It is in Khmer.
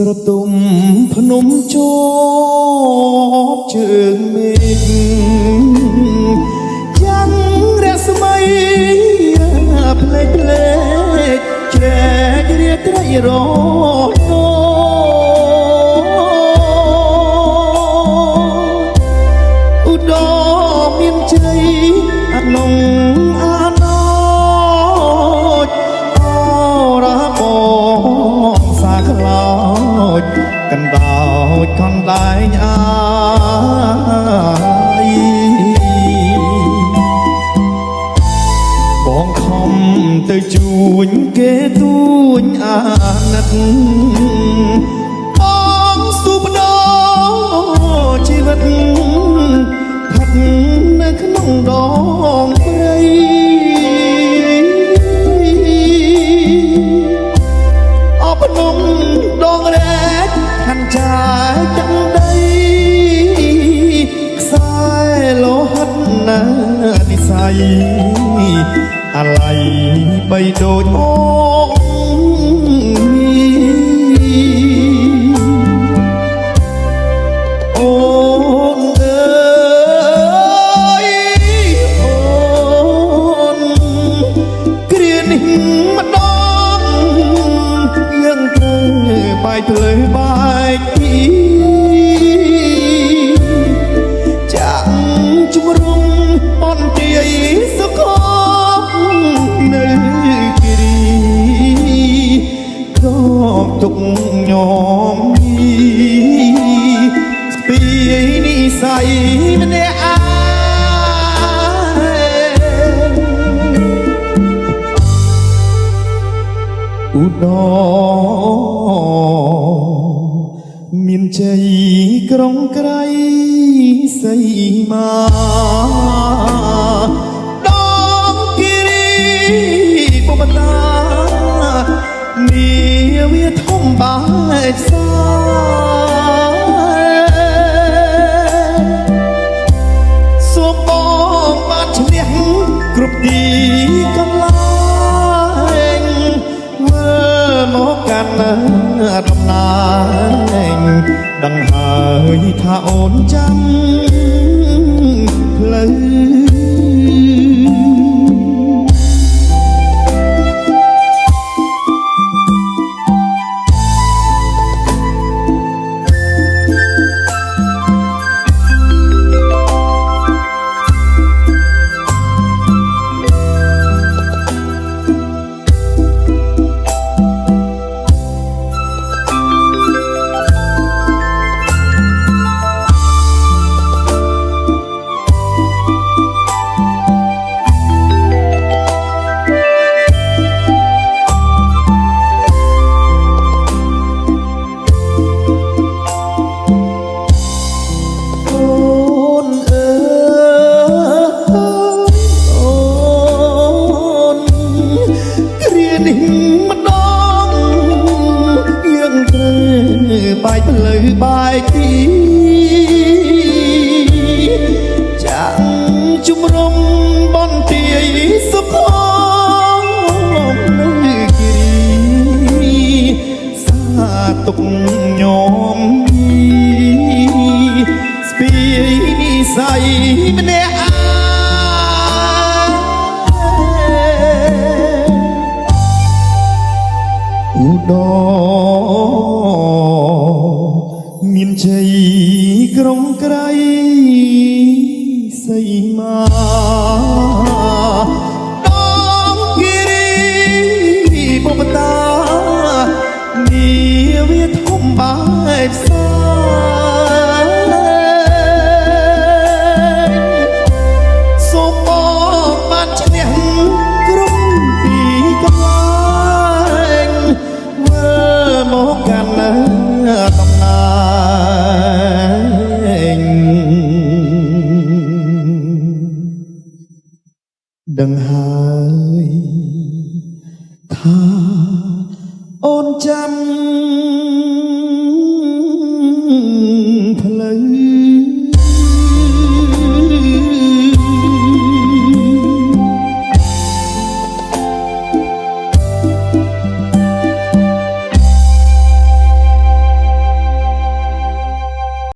ស្រទុំភ្នំជាប់ជើងមេឃយ៉ាងរស្មីផ្លេកផ្លេកជ្រែករាត្រីរណឧត្តមមានជ័យអនងអាណោចអរបងសាខ្លោចកណ្ដោចខំដែងអាយបងខំទៅជួញគេទួញអាណិតបងសុបដោជីវិតផាត់នៅក្នុងដងព្រៃអបនំដងរែកខានចាយទាំងដីខ្សែលោហិតណានិស័យអាឡ័យបីដូចអូអូនអើយអូនគ្រានេះម្ដងយើងត្រូវបែកភ្លើបែកទីចាក់ជំរុំអន់ទាយសុខនៅគិរីក៏ទុកញោមស្ពីនិស័យម្នាក់ឯងឧត្តមមានជ័យក្រុងក្រៃសីមាដងគិរីបបតានាវាធំបែកសាសូមបងបានឈ្នះគ្រប់ទីកន្លែងមើលមកកាន់ដំណើរដឹងហើយថាអូនចាំផ្លូវបែកភ្លឺបែកទីចាក់ជំរុំបនទាយសុខនៅគិរីសាទុកញោមស្ពីនិស័យម្នាក់ឯងឧត្តមមានជ័យក្រុងក្រៃសីមាដងគិរីបបតានាវាធំបែកសាសូមបងបានឈ្នះគ្រប់ទីកន្លែងមើលមកកាន់ដំណើរដឹងហើយថាអូនចាំ